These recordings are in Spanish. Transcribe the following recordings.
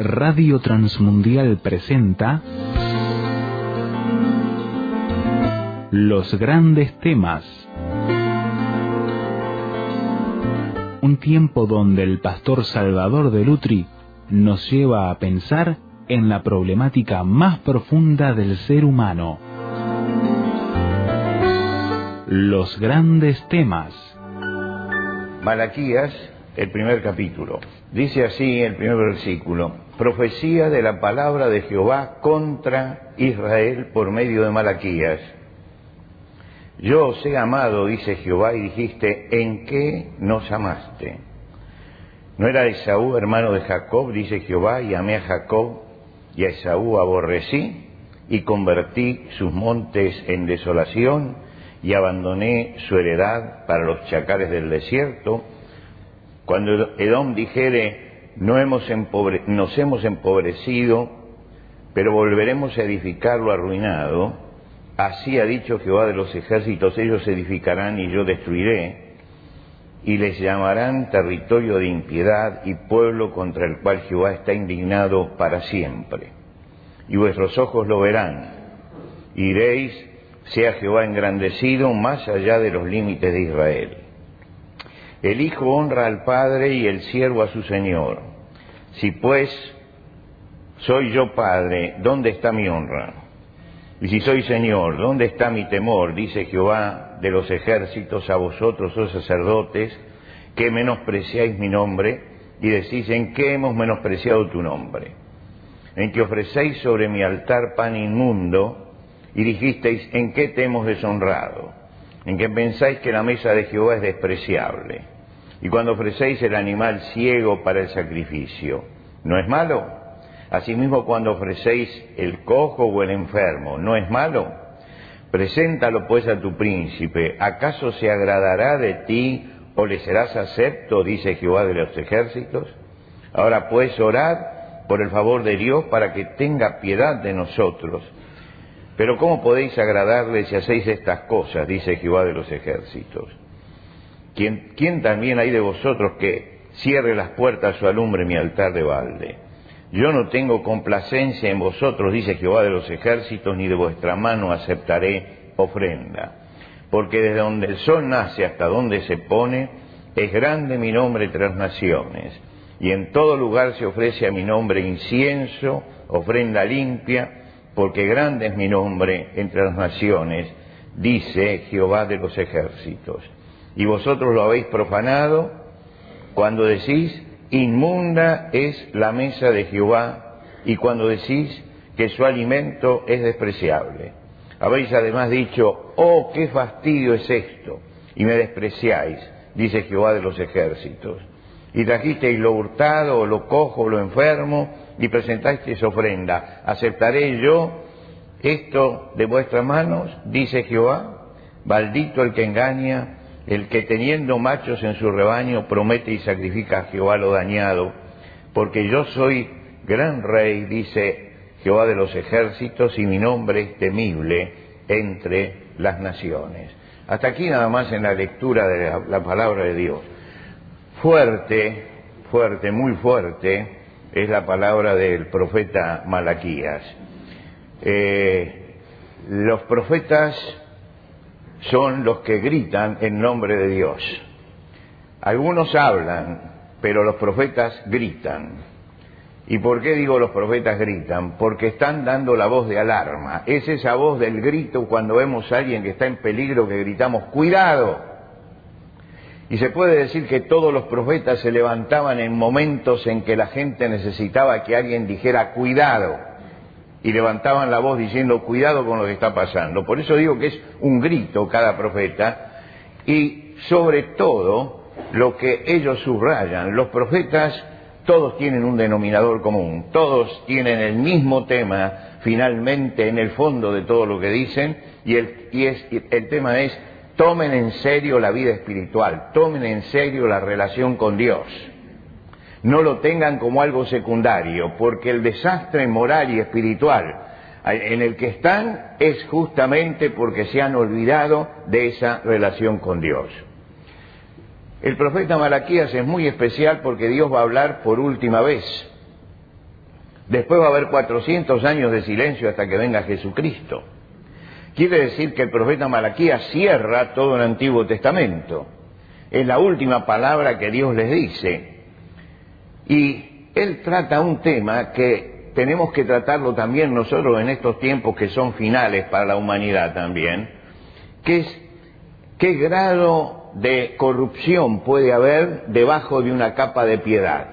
Radio Transmundial presenta Los Grandes Temas. Un tiempo donde el pastor Salvador de Lutri nos lleva a pensar en la problemática más profunda del ser humano. Los Grandes Temas. Malaquías, el primer capítulo. Dice así el primer versículo: profecía de la palabra de Jehová contra Israel por medio de Malaquías. Yo os he amado, dice Jehová, y dijiste, ¿en qué nos amaste? ¿No era Esaú hermano de Jacob, dice Jehová, y amé a Jacob, y a Esaú aborrecí, y convertí sus montes en desolación, y abandoné su heredad para los chacales del desierto? Cuando Edom dijere, nos hemos empobrecido, pero volveremos a edificar lo arruinado, así ha dicho Jehová de los ejércitos, ellos edificarán y yo destruiré, y les llamarán territorio de impiedad y pueblo contra el cual Jehová está indignado para siempre. Y vuestros ojos lo verán, y diréis, sea Jehová engrandecido más allá de los límites de Israel. El hijo honra al padre y el siervo a su señor. Si pues soy yo padre, ¿dónde está mi honra? Y si soy señor, ¿dónde está mi temor? Dice Jehová de los ejércitos a vosotros, oh sacerdotes, que menospreciáis mi nombre, y decís, ¿en qué hemos menospreciado tu nombre? En que ofrecéis sobre mi altar pan inmundo, y dijisteis, ¿en qué te hemos deshonrado? En que pensáis que la mesa de Jehová es despreciable. Y cuando ofrecéis el animal ciego para el sacrificio, ¿no es malo? Asimismo, cuando ofrecéis el cojo o el enfermo, ¿no es malo? Preséntalo pues a tu príncipe. ¿Acaso se agradará de ti o le serás acepto? Dice Jehová de los ejércitos. Ahora pues orad por el favor de Dios para que tenga piedad de nosotros. Pero ¿cómo podéis agradarle si hacéis estas cosas? Dice Jehová de los ejércitos. ¿Quién también hay de vosotros que cierre las puertas o alumbre mi altar de balde? Yo no tengo complacencia en vosotros, dice Jehová de los ejércitos, ni de vuestra mano aceptaré ofrenda. Porque desde donde el sol nace hasta donde se pone, es grande mi nombre entre las naciones. Y en todo lugar se ofrece a mi nombre incienso, ofrenda limpia, porque grande es mi nombre entre las naciones, dice Jehová de los ejércitos. Y vosotros lo habéis profanado cuando decís, inmunda es la mesa de Jehová, y cuando decís que su alimento es despreciable. Habéis además dicho, oh, qué fastidio es esto, y me despreciáis, dice Jehová de los ejércitos. Y trajisteis lo hurtado, o lo cojo, o lo enfermo, y presentasteis ofrenda. ¿Aceptaré yo esto de vuestras manos? Dice Jehová. Maldito el que engaña, el que teniendo machos en su rebaño promete y sacrifica a Jehová lo dañado, porque yo soy gran rey, dice Jehová de los ejércitos, y mi nombre es temible entre las naciones. Hasta aquí nada más en la lectura de la palabra de Dios. Fuerte, fuerte, muy fuerte es la palabra del profeta Malaquías. Los profetas son los que gritan en nombre de Dios. Algunos hablan, pero los profetas gritan. ¿Y por qué digo los profetas gritan? Porque están dando la voz de alarma. Es esa voz del grito cuando vemos a alguien que está en peligro que gritamos, ¡cuidado! Y se puede decir que todos los profetas se levantaban en momentos en que la gente necesitaba que alguien dijera, ¡cuidado! Y levantaban la voz diciendo, cuidado con lo que está pasando. Por eso digo que es un grito cada profeta, y sobre todo lo que ellos subrayan. Los profetas todos tienen un denominador común, todos tienen el mismo tema finalmente en el fondo de todo lo que dicen, y el tema es, tomen en serio la vida espiritual, tomen en serio la relación con Dios. No lo tengan como algo secundario, porque el desastre moral y espiritual en el que están es justamente porque se han olvidado de esa relación con Dios. El profeta Malaquías es muy especial porque Dios va a hablar por última vez. Después va a haber 400 años de silencio hasta que venga Jesucristo. Quiere decir que el profeta Malaquías cierra todo el Antiguo Testamento. Es la última palabra que Dios les dice. Y él trata un tema que tenemos que tratarlo también nosotros en estos tiempos que son finales para la humanidad también, que es qué grado de corrupción puede haber debajo de una capa de piedad.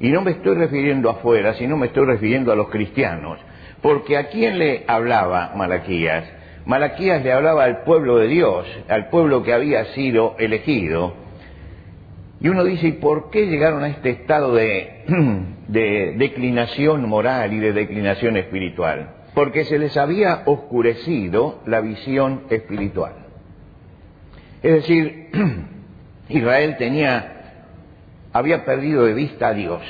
Y no me estoy refiriendo afuera, sino me estoy refiriendo a los cristianos. Porque ¿a quién le hablaba Malaquías? Malaquías le hablaba al pueblo de Dios, al pueblo que había sido elegido. Y uno dice, ¿y por qué llegaron a este estado de declinación moral y de declinación espiritual? Porque se les había oscurecido la visión espiritual. Es decir, Israel había perdido de vista a Dios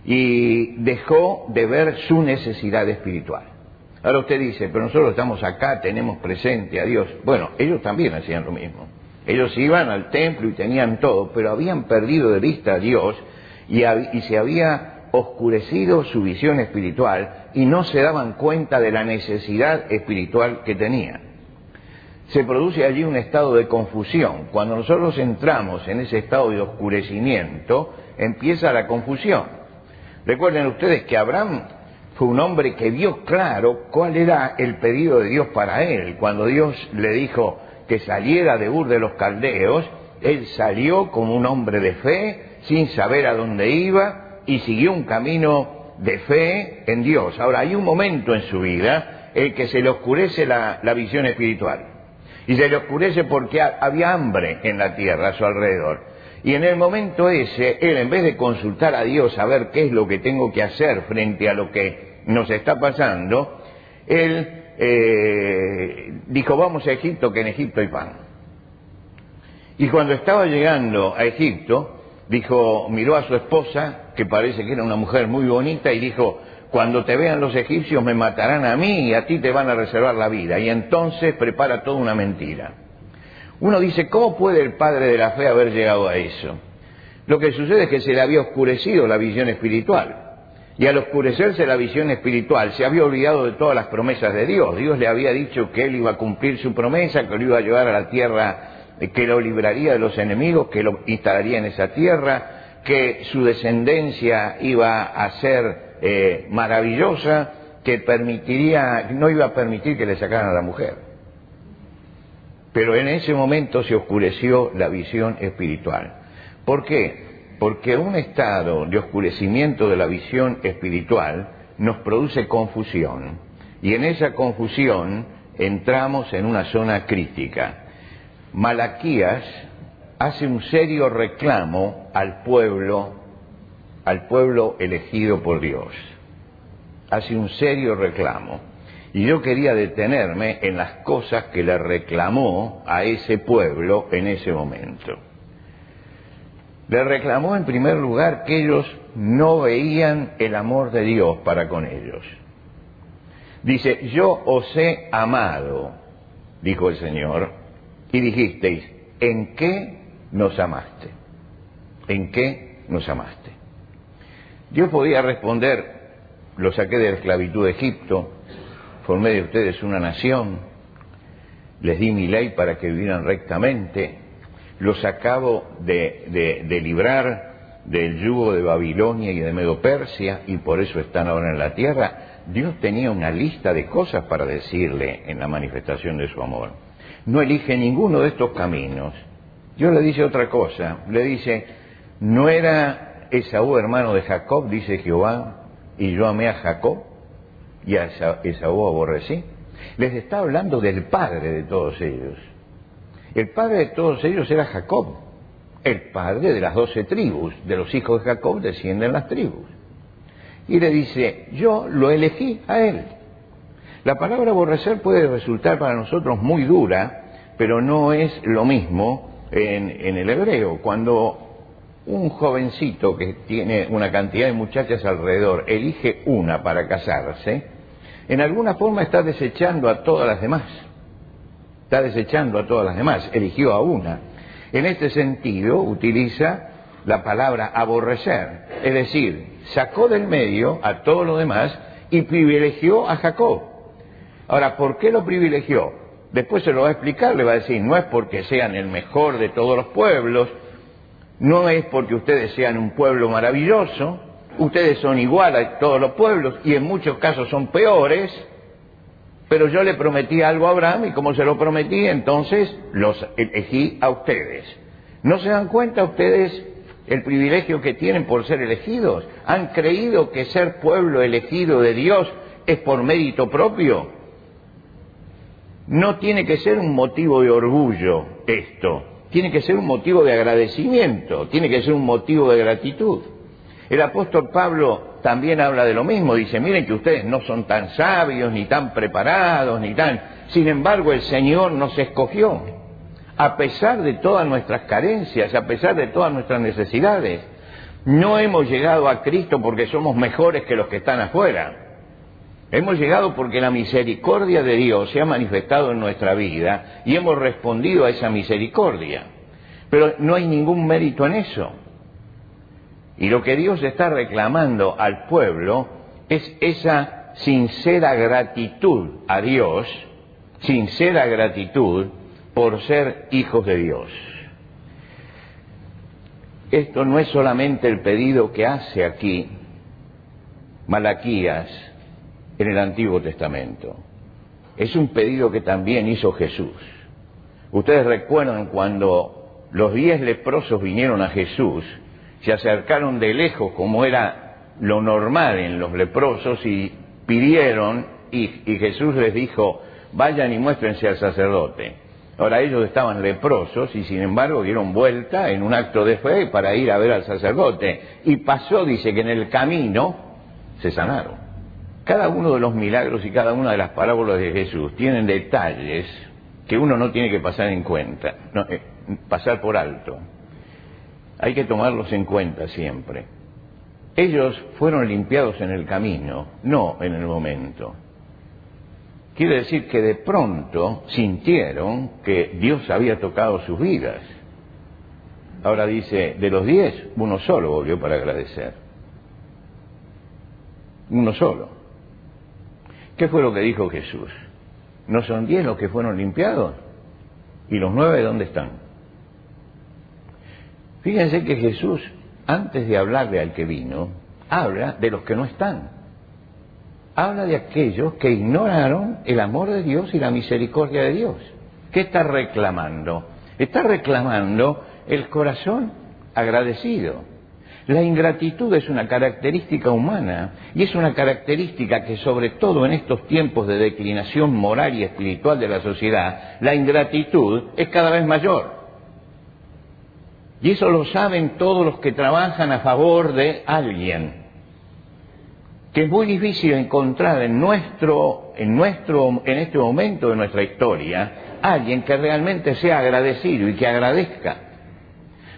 y dejó de ver su necesidad espiritual. Ahora usted dice, pero nosotros estamos acá, tenemos presente a Dios. Bueno, ellos también hacían lo mismo. Ellos iban al templo y tenían todo, pero habían perdido de vista a Dios y se había oscurecido su visión espiritual y no se daban cuenta de la necesidad espiritual que tenían. Se produce allí un estado de confusión. Cuando nosotros entramos en ese estado de oscurecimiento, empieza la confusión. Recuerden ustedes que Abraham fue un hombre que vio claro cuál era el pedido de Dios para él. Cuando Dios le dijo que saliera de Ur de los Caldeos, él salió como un hombre de fe, sin saber a dónde iba, y siguió un camino de fe en Dios. Ahora, hay un momento en su vida en que se le oscurece la visión espiritual. Y se le oscurece porque había hambre en la tierra a su alrededor. Y en el momento ese, él en vez de consultar a Dios a ver qué es lo que tengo que hacer frente a lo que nos está pasando, él dijo, vamos a Egipto, que en Egipto hay pan. Y cuando estaba llegando a Egipto, miró a su esposa, que parece que era una mujer muy bonita, y dijo, cuando te vean los egipcios me matarán a mí y a ti te van a reservar la vida. Y entonces prepara toda una mentira. Uno dice, ¿cómo puede el padre de la fe haber llegado a eso? Lo que sucede es que se le había oscurecido la visión espiritual. Y al oscurecerse la visión espiritual se había olvidado de todas las promesas de Dios. Dios le había dicho que él iba a cumplir su promesa, que lo iba a llevar a la tierra, que lo libraría de los enemigos, que lo instalaría en esa tierra, que su descendencia iba a ser maravillosa, que no iba a permitir que le sacaran a la mujer. Pero en ese momento se oscureció la visión espiritual. ¿Por qué? Porque un estado de oscurecimiento de la visión espiritual nos produce confusión. Y en esa confusión entramos en una zona crítica. Malaquías hace un serio reclamo al pueblo elegido por Dios. Hace un serio reclamo. Y yo quería detenerme en las cosas que le reclamó a ese pueblo en ese momento. Le reclamó en primer lugar que ellos no veían el amor de Dios para con ellos. Dice, yo os he amado, dijo el Señor, y dijisteis, ¿en qué nos amaste? ¿En qué nos amaste? Dios podía responder, los saqué de la esclavitud de Egipto, formé de ustedes una nación, les di mi ley para que vivieran rectamente, los acabo de librar del yugo de Babilonia y de Medo-Persia, y por eso están ahora en la tierra. Dios tenía una lista de cosas para decirle en la manifestación de su amor. No elige ninguno de estos caminos. Dios le dice otra cosa, le dice, ¿no era Esaú hermano de Jacob, dice Jehová, y yo amé a Jacob y a Esaú aborrecí? Les está hablando del padre de todos ellos. El padre de todos ellos era Jacob, el padre de las 12 tribus, de los hijos de Jacob descienden las tribus. Y le dice, yo lo elegí a él. La palabra aborrecer puede resultar para nosotros muy dura, pero no es lo mismo en el hebreo. Cuando un jovencito que tiene una cantidad de muchachas alrededor elige una para casarse, en alguna forma está desechando a todas las demás. Está desechando a todas las demás, eligió a una. En este sentido utiliza la palabra aborrecer, es decir, sacó del medio a todo lo demás y privilegió a Jacob. Ahora, ¿por qué lo privilegió? Después se lo va a explicar, le va a decir, no es porque sean el mejor de todos los pueblos, no es porque ustedes sean un pueblo maravilloso, ustedes son igual a todos los pueblos y en muchos casos son peores, pero yo le prometí algo a Abraham y como se lo prometí, entonces los elegí a ustedes. ¿No se dan cuenta ustedes el privilegio que tienen por ser elegidos? ¿Han creído que ser pueblo elegido de Dios es por mérito propio? No tiene que ser un motivo de orgullo esto, tiene que ser un motivo de agradecimiento, tiene que ser un motivo de gratitud. El apóstol Pablo también habla de lo mismo, dice, miren que ustedes no son tan sabios, ni tan preparados, ni tan... Sin embargo, el Señor nos escogió, a pesar de todas nuestras carencias, a pesar de todas nuestras necesidades. No hemos llegado a Cristo porque somos mejores que los que están afuera. Hemos llegado porque la misericordia de Dios se ha manifestado en nuestra vida y hemos respondido a esa misericordia. Pero no hay ningún mérito en eso. Y lo que Dios está reclamando al pueblo es esa sincera gratitud a Dios, sincera gratitud por ser hijos de Dios. Esto no es solamente el pedido que hace aquí Malaquías en el Antiguo Testamento. Es un pedido que también hizo Jesús. Ustedes recuerdan cuando los 10 leprosos vinieron a Jesús, se acercaron de lejos como era lo normal en los leprosos y pidieron y Jesús les dijo, vayan y muéstrense al sacerdote. Ahora ellos estaban leprosos y sin embargo dieron vuelta en un acto de fe para ir a ver al sacerdote. Y pasó, dice, que en el camino se sanaron. Cada uno de los milagros y cada una de las parábolas de Jesús tienen detalles que uno no tiene que pasar en cuenta, pasar por alto. Hay que tomarlos en cuenta siempre. Ellos fueron limpiados en el camino, no en el momento. Quiere decir que de pronto sintieron que Dios había tocado sus vidas. Ahora dice, de los 10, uno solo volvió para agradecer. Uno solo. ¿Qué fue lo que dijo Jesús? ¿No son 10 los que fueron limpiados? ¿Y los 9 dónde están? Fíjense que Jesús, antes de hablarle al que vino, habla de los que no están. Habla de aquellos que ignoraron el amor de Dios y la misericordia de Dios. ¿Qué está reclamando? Está reclamando el corazón agradecido. La ingratitud es una característica humana y es una característica que sobre todo en estos tiempos de declinación moral y espiritual de la sociedad, la ingratitud es cada vez mayor. Y eso lo saben todos los que trabajan a favor de alguien. Que es muy difícil encontrar en este momento de nuestra historia alguien que realmente sea agradecido y que agradezca.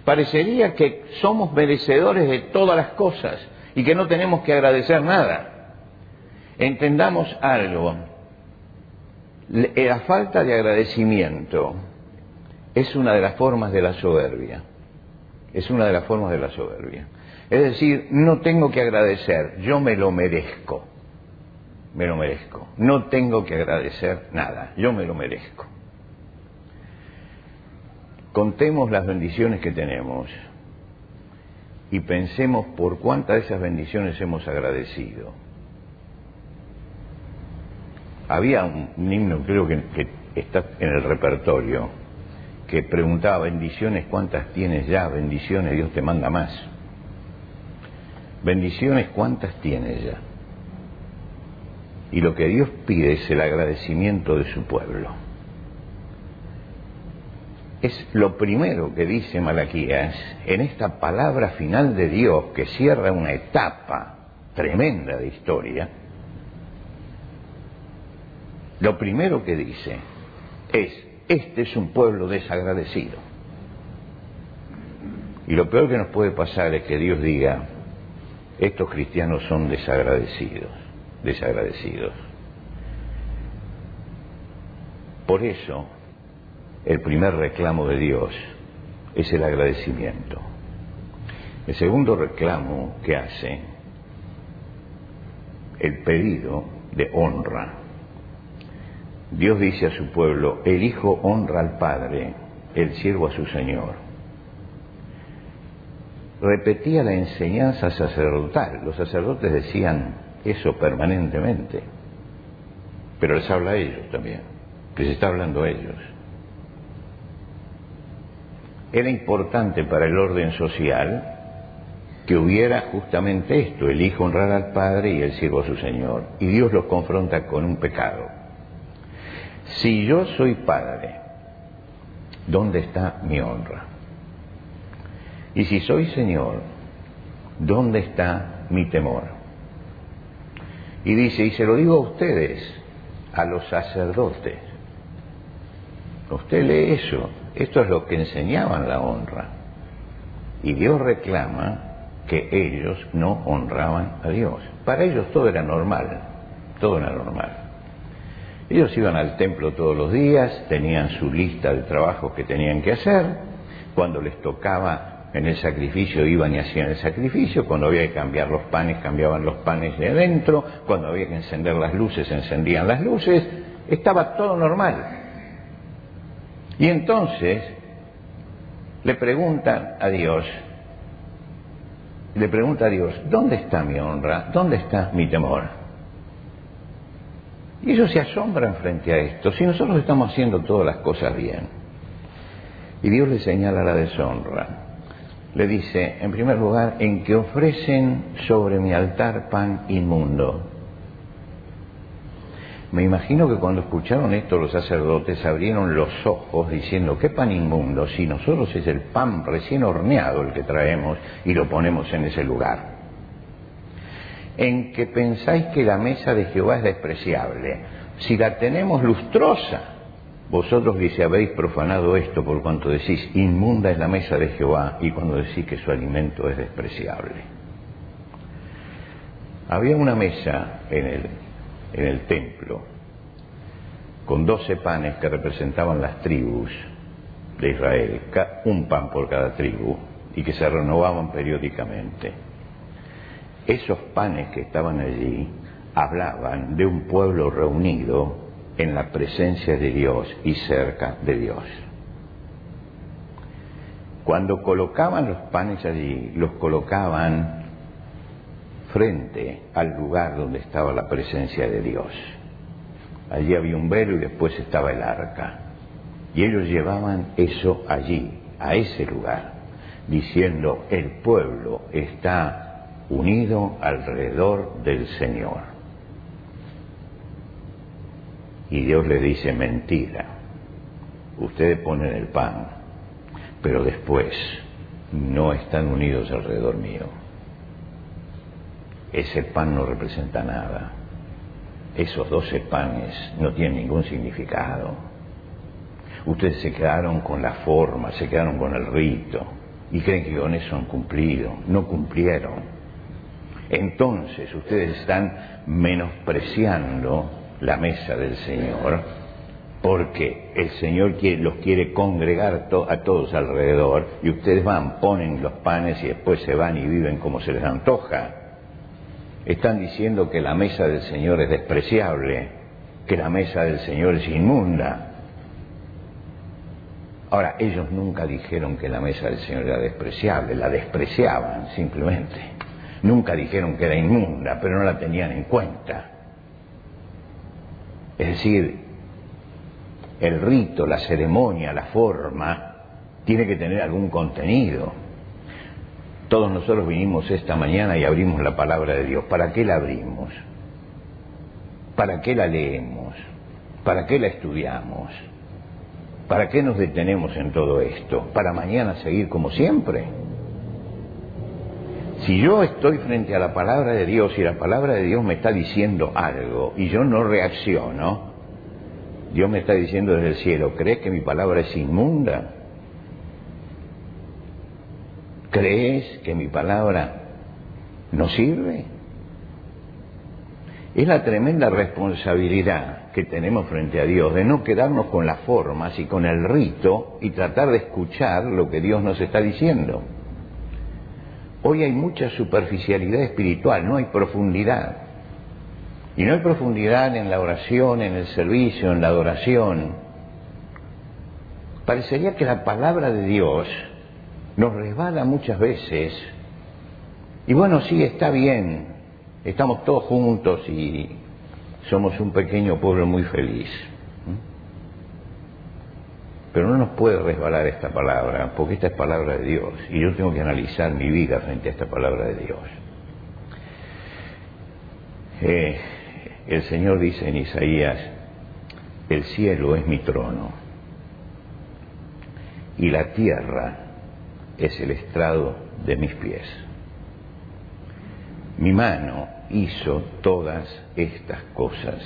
Parecería que somos merecedores de todas las cosas y que no tenemos que agradecer nada. Entendamos algo. La falta de agradecimiento es una de las formas de la soberbia. Es una de las formas de la soberbia. Es decir, no tengo que agradecer, yo me lo merezco. Me lo merezco. No tengo que agradecer nada, yo me lo merezco. Contemos las bendiciones que tenemos y pensemos por cuántas de esas bendiciones hemos agradecido. Había un himno, creo que está en el repertorio, que preguntaba, bendiciones, ¿cuántas tienes ya? Bendiciones, Dios te manda más. Bendiciones, ¿cuántas tienes ya? Y lo que Dios pide es el agradecimiento de su pueblo. Es lo primero que dice Malaquías en esta palabra final de Dios que cierra una etapa tremenda de historia. Lo primero que dice es, este es un pueblo desagradecido. Y lo peor que nos puede pasar es que Dios diga, estos cristianos son desagradecidos, desagradecidos. Por eso, el primer reclamo de Dios es el agradecimiento. El segundo reclamo que hace, el pedido de honra. Dios dice a su pueblo, el Hijo honra al Padre, el siervo a su Señor. Repetía la enseñanza sacerdotal. Los sacerdotes decían eso permanentemente, pero les habla a ellos también, les está hablando a ellos. Era importante para el orden social que hubiera justamente esto, el Hijo honrar al Padre y el siervo a su Señor. Y Dios los confronta con un pecado. Si yo soy Padre, ¿dónde está mi honra? Y si soy Señor, ¿dónde está mi temor? Y dice, y se lo digo a ustedes, a los sacerdotes. Usted lee eso, esto es lo que enseñaban la honra. Y Dios reclama que ellos no honraban a Dios. Para ellos todo era normal, todo era normal. Ellos iban al templo todos los días, tenían su lista de trabajos que tenían que hacer, cuando les tocaba en el sacrificio iban y hacían el sacrificio, cuando había que cambiar los panes, cambiaban los panes de adentro, cuando había que encender las luces, encendían las luces, estaba todo normal. Y entonces le preguntan a Dios, ¿dónde está mi honra? ¿Dónde está mi temor? Y ellos se asombran frente a esto, si nosotros estamos haciendo todas las cosas bien. Y Dios le señala la deshonra. Le dice, en primer lugar, en que ofrecen sobre mi altar pan inmundo. Me imagino que cuando escucharon esto los sacerdotes abrieron los ojos diciendo, ¿qué pan inmundo? Si nosotros es el pan recién horneado el que traemos y lo ponemos en ese lugar. En que pensáis que la mesa de Jehová es despreciable. Si la tenemos lustrosa, vosotros dice, habéis profanado esto por cuanto decís, inmunda es la mesa de Jehová, y cuando decís que su alimento es despreciable. Había una mesa en el templo, con 12 panes que representaban las tribus de Israel, un pan por cada tribu, y que se renovaban periódicamente. Esos panes que estaban allí hablaban de un pueblo reunido en la presencia de Dios y cerca de Dios. Cuando colocaban los panes allí, los colocaban frente al lugar donde estaba la presencia de Dios. Allí había un velo y después estaba el arca. Y ellos llevaban eso allí, a ese lugar, diciendo, el pueblo está unido alrededor del Señor. Y Dios les dice, mentira. Ustedes ponen el pan, pero después no están unidos alrededor mío. Ese pan no representa nada. Esos 12 panes no tienen ningún significado. Ustedes se quedaron con la forma, se quedaron con el rito y creen que con eso han cumplido. No cumplieron. Entonces ustedes están menospreciando la mesa del Señor, porque el Señor los quiere congregar a todos alrededor, y ustedes van, ponen los panes y después se van y viven como se les antoja. Están diciendo que la mesa del Señor es despreciable, que la mesa del Señor es inmunda. Ahora, ellos nunca dijeron que la mesa del Señor era despreciable, la despreciaban simplemente. Nunca dijeron que era inmunda, pero no la tenían en cuenta. Es decir, el rito, la ceremonia, la forma, tiene que tener algún contenido. Todos nosotros vinimos esta mañana y abrimos la palabra de Dios. ¿Para qué la abrimos? ¿Para qué la leemos? ¿Para qué la estudiamos? ¿Para qué nos detenemos en todo esto? ¿Para mañana seguir como siempre? Si yo estoy frente a la palabra de Dios y la palabra de Dios me está diciendo algo y yo no reacciono, Dios me está diciendo desde el cielo, ¿crees que mi palabra es inmunda? ¿Crees que mi palabra no sirve? Es la tremenda responsabilidad que tenemos frente a Dios de no quedarnos con las formas y con el rito y tratar de escuchar lo que Dios nos está diciendo. Hoy hay mucha superficialidad espiritual, no hay profundidad. Y no hay profundidad en la oración, en el servicio, en la adoración. Parecería que la palabra de Dios nos resbala muchas veces. Y bueno, sí, está bien, estamos todos juntos y somos un pequeño pueblo muy feliz. Pero no nos puede resbalar esta palabra, porque esta es palabra de Dios, y yo tengo que analizar mi vida frente a esta palabra de Dios. El Señor dice en Isaías, el cielo es mi trono, y la tierra es el estrado de mis pies. Mi mano hizo todas estas cosas,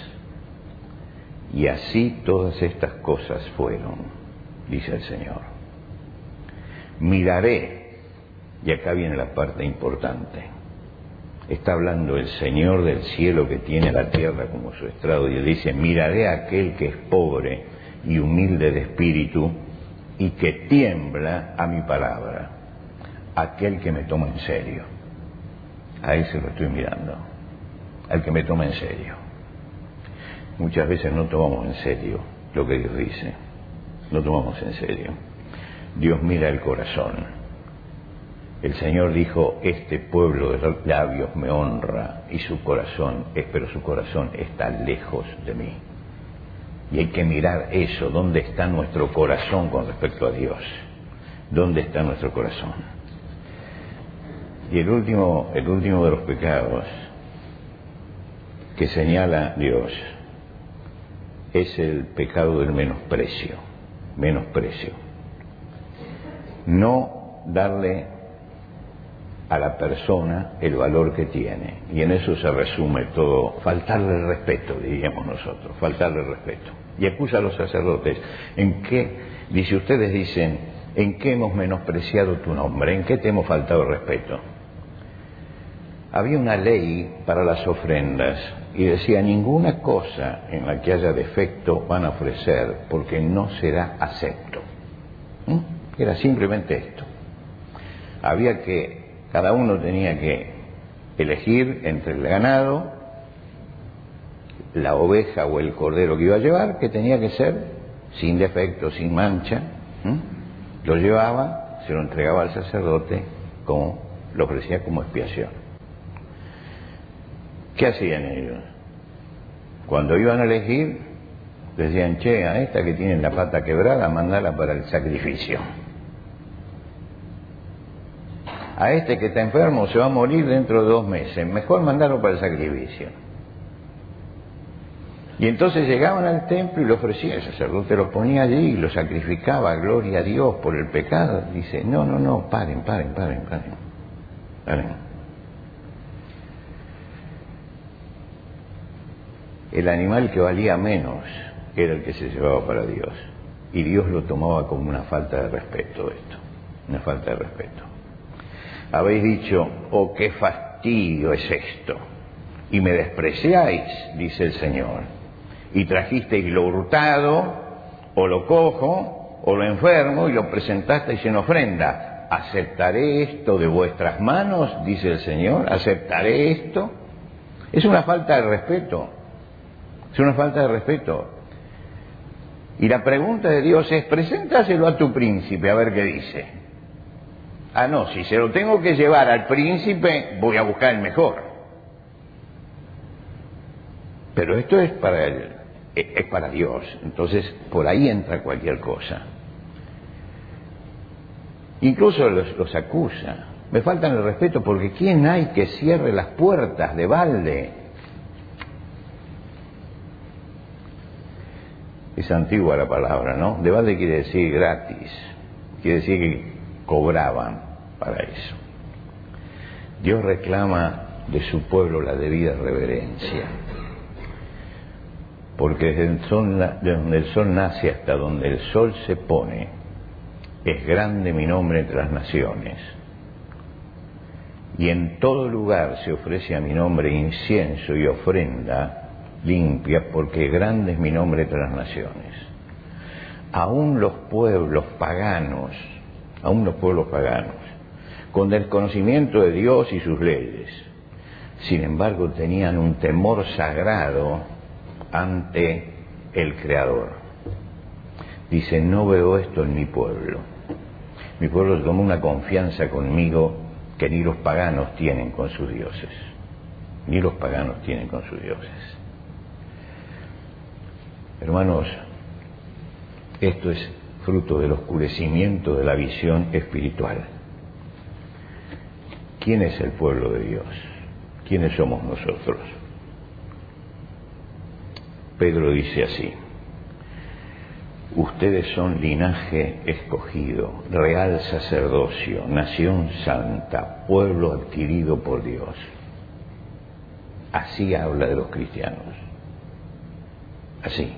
y así todas estas cosas fueron, dice el Señor. Miraré, y acá viene la parte importante, está hablando el Señor del cielo que tiene la tierra como su estrado, y él dice, miraré a aquel que es pobre y humilde de espíritu, y que tiembla a mi palabra, aquel que me toma en serio. A ese lo estoy mirando, al que me toma en serio. Muchas veces no tomamos en serio lo que Dios dice, no tomamos en serio. Dios mira el corazón. El Señor dijo, este pueblo de labios me honra, y su corazón, pero su corazón está lejos de mí. Y hay que mirar eso, ¿dónde está nuestro corazón con respecto a Dios? ¿Dónde está nuestro corazón? Y el último de los pecados que señala Dios es el pecado del menosprecio. No darle a la persona el valor que tiene. Y en eso se resume todo, faltarle el respeto, diríamos nosotros, faltarle el respeto. Y acusa a los sacerdotes, ¿en qué? Dice, ustedes dicen, ¿en qué hemos menospreciado tu nombre? ¿En qué te hemos faltado el respeto? Había una ley para las ofrendas y decía, ninguna cosa en la que haya defecto van a ofrecer porque no será acepto. Era simplemente esto. Cada uno tenía que elegir entre el ganado, la oveja o el cordero que iba a llevar, que tenía que ser sin defecto, sin mancha. Lo llevaba, se lo entregaba al sacerdote, lo ofrecía como expiación. ¿Qué hacían ellos? Cuando iban a elegir, decían, che, a esta que tiene la pata quebrada, mandala para el sacrificio. A este que está enfermo se va a morir dentro de 2 meses, mejor mandarlo para el sacrificio. Y entonces llegaban al templo y lo ofrecía, el sacerdote lo ponía allí y lo sacrificaba, gloria a Dios por el pecado. Dice, no, paren. El animal que valía menos era el que se llevaba para Dios. Y Dios lo tomaba como una falta de respeto esto. Una falta de respeto. Habéis dicho, oh, qué fastidio es esto. Y me despreciáis, dice el Señor. Y trajisteis lo hurtado, o lo cojo, o lo enfermo, y lo presentasteis en ofrenda. ¿Aceptaré esto de vuestras manos? Dice el Señor. ¿Aceptaré esto? Es una falta de respeto. Es una falta de respeto. Y la pregunta de Dios es, preséntaselo a tu príncipe a ver qué dice. Ah, no, si se lo tengo que llevar al príncipe, voy a buscar el mejor. Pero esto es para Dios, entonces por ahí entra cualquier cosa. Incluso los acusa. Me faltan el respeto porque ¿quién hay que cierre las puertas de balde? Es antigua la palabra, ¿no? De balde quiere decir gratis, quiere decir que cobraban para eso. Dios reclama de su pueblo la debida reverencia, porque desde donde el sol nace hasta donde el sol se pone, es grande mi nombre entre las naciones, y en todo lugar se ofrece a mi nombre incienso y ofrenda limpia, porque grande es mi nombre entre las naciones. Aún los pueblos paganos, con desconocimiento de Dios y sus leyes. Sin embargo, tenían un temor sagrado ante el Creador. Dice, no veo esto en mi pueblo. Mi pueblo tomó una confianza conmigo que ni los paganos tienen con sus dioses. Ni los paganos tienen con sus dioses. Hermanos, esto es fruto del oscurecimiento de la visión espiritual. ¿Quién es el pueblo de Dios? ¿Quiénes somos nosotros? Pedro dice así: ustedes son linaje escogido, real sacerdocio, nación santa, pueblo adquirido por Dios. Así habla de los cristianos. Así.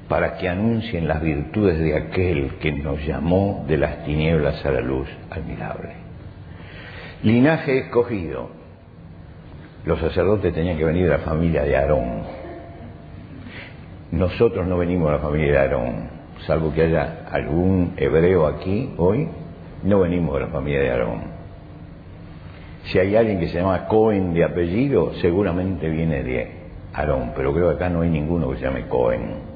Para que anuncien las virtudes de aquel que nos llamó de las tinieblas a la luz admirable. Linaje escogido. Los sacerdotes tenían que venir de la familia de Aarón. Nosotros no venimos de la familia de Aarón, salvo que haya algún hebreo aquí hoy, no venimos de la familia de Aarón. Si hay alguien que se llama Cohen de apellido, seguramente viene de Aarón, pero creo que acá no hay ninguno que se llame Cohen.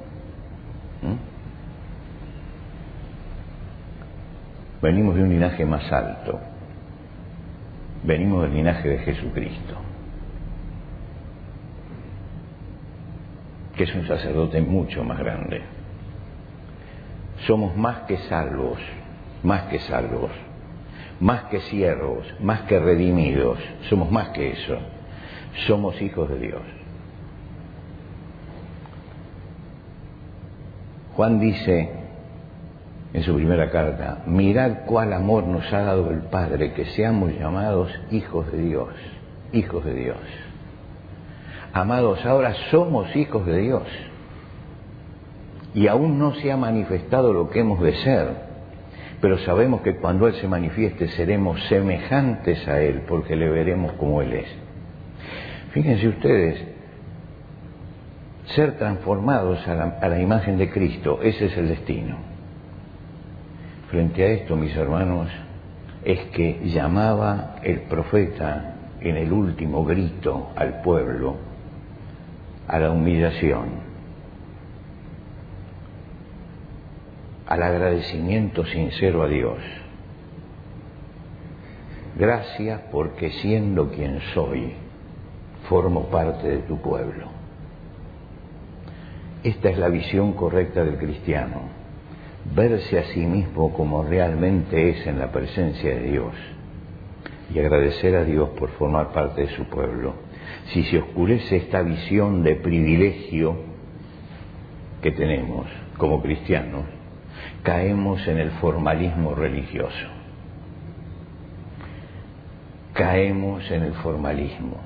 Venimos de un linaje más alto. Venimos del linaje de Jesucristo, que es un sacerdote mucho más grande. Somos más que salvos, más que salvos, más que siervos, más que redimidos. Somos más que eso. Somos hijos de Dios. Juan dice en su primera carta: mirad cuál amor nos ha dado el Padre, que seamos llamados hijos de Dios, hijos de Dios. Amados, ahora somos hijos de Dios y aún no se ha manifestado lo que hemos de ser, pero sabemos que cuando Él se manifieste seremos semejantes a Él, porque le veremos como Él es. Fíjense ustedes, ser transformados a la imagen de Cristo, ese es el destino. Frente a esto, mis hermanos, es que llamaba el profeta en el último grito al pueblo a la humillación, al agradecimiento sincero a Dios. Gracias porque siendo quien soy, formo parte de tu pueblo. Esta es la visión correcta del cristiano. Verse a sí mismo como realmente es en la presencia de Dios y agradecer a Dios por formar parte de su pueblo. Si se oscurece esta visión de privilegio que tenemos como cristianos, caemos en el formalismo religioso. Caemos en el formalismo.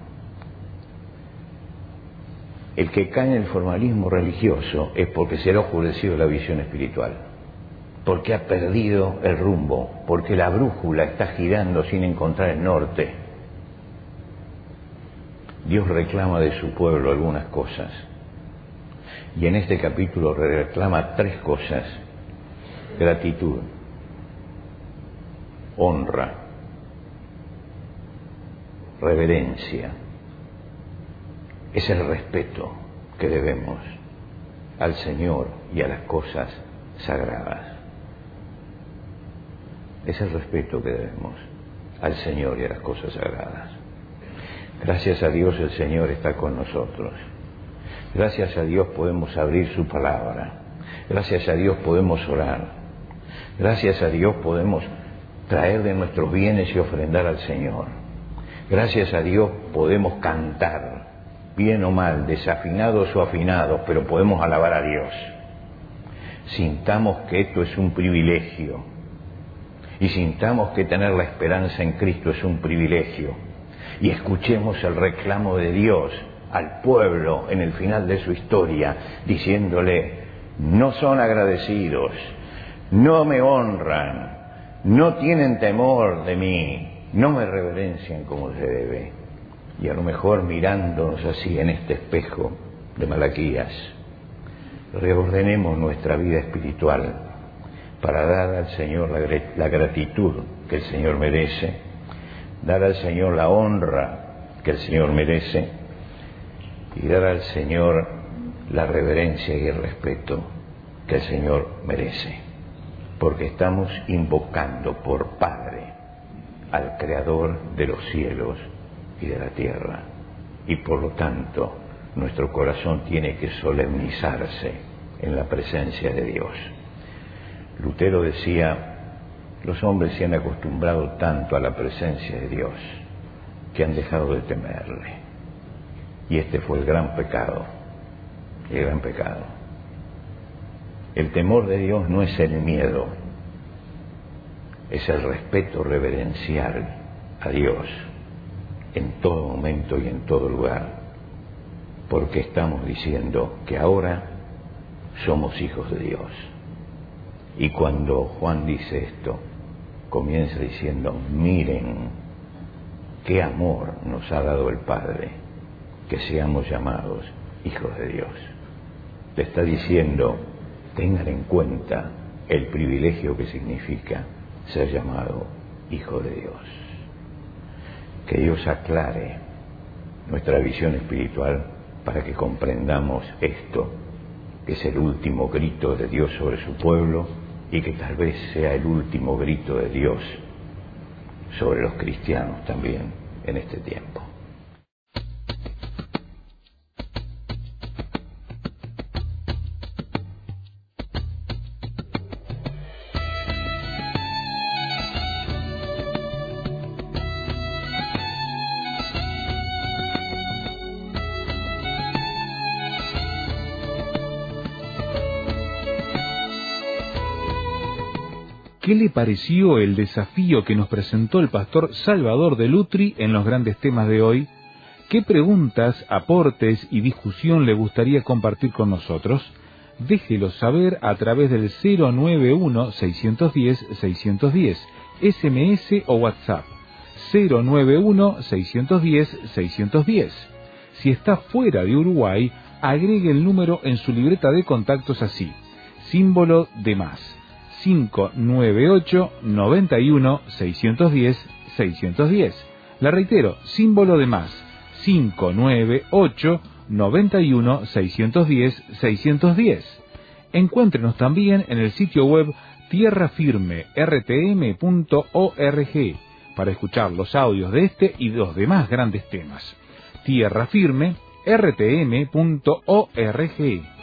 El que cae en el formalismo religioso es porque se le ha oscurecido la visión espiritual, porque ha perdido el rumbo, porque la brújula está girando sin encontrar el norte. Dios reclama de su pueblo algunas cosas, y en este capítulo reclama 3 cosas: gratitud, honra, reverencia. Es el respeto que debemos al Señor y a las cosas sagradas. Es el respeto que debemos al Señor y a las cosas sagradas. Gracias a Dios el Señor está con nosotros. Gracias a Dios podemos abrir su palabra. Gracias a Dios podemos orar. Gracias a Dios podemos traer de nuestros bienes y ofrendar al Señor. Gracias a Dios podemos cantar, bien o mal, desafinados o afinados, pero podemos alabar a Dios. Sintamos que esto es un privilegio y sintamos que tener la esperanza en Cristo es un privilegio, y escuchemos el reclamo de Dios al pueblo en el final de su historia, diciéndole: no son agradecidos, no me honran, no tienen temor de mí, no me reverencian como se debe. Y a lo mejor mirándonos así en este espejo de Malaquías, reordenemos nuestra vida espiritual, para dar al Señor la gratitud que el Señor merece, dar al Señor la honra que el Señor merece y dar al Señor la reverencia y el respeto que el Señor merece, porque estamos invocando por Padre al Creador de los cielos y de la tierra, y por lo tanto nuestro corazón tiene que solemnizarse en la presencia de Dios. Lutero decía: los hombres se han acostumbrado tanto a la presencia de Dios que han dejado de temerle, y este fue el gran pecado, el gran pecado. El temor de Dios no es el miedo, es el respeto reverencial a Dios en todo momento y en todo lugar, porque estamos diciendo que ahora somos hijos de Dios. Y cuando Juan dice esto, comienza diciendo: miren qué amor nos ha dado el Padre, que seamos llamados hijos de Dios. Le está diciendo: tengan en cuenta el privilegio que significa ser llamado hijo de Dios. Que Dios aclare nuestra visión espiritual para que comprendamos esto, que es el último grito de Dios sobre su pueblo, y que tal vez sea el último grito de Dios sobre los cristianos también en este tiempo. ¿Qué le pareció el desafío que nos presentó el pastor Salvador de Lutri en los grandes temas de hoy? ¿Qué preguntas, aportes y discusión le gustaría compartir con nosotros? Déjelo saber a través del 091-610-610, SMS o WhatsApp, 091-610-610. Si está fuera de Uruguay, agregue el número en su libreta de contactos así, símbolo de más. 598-91-610-610. La reitero, símbolo de más, 598-91-610-610. Encuéntrenos también en el sitio web tierrafirme.rtm.org para escuchar los audios de este y los demás grandes temas. tierrafirme.rtm.org.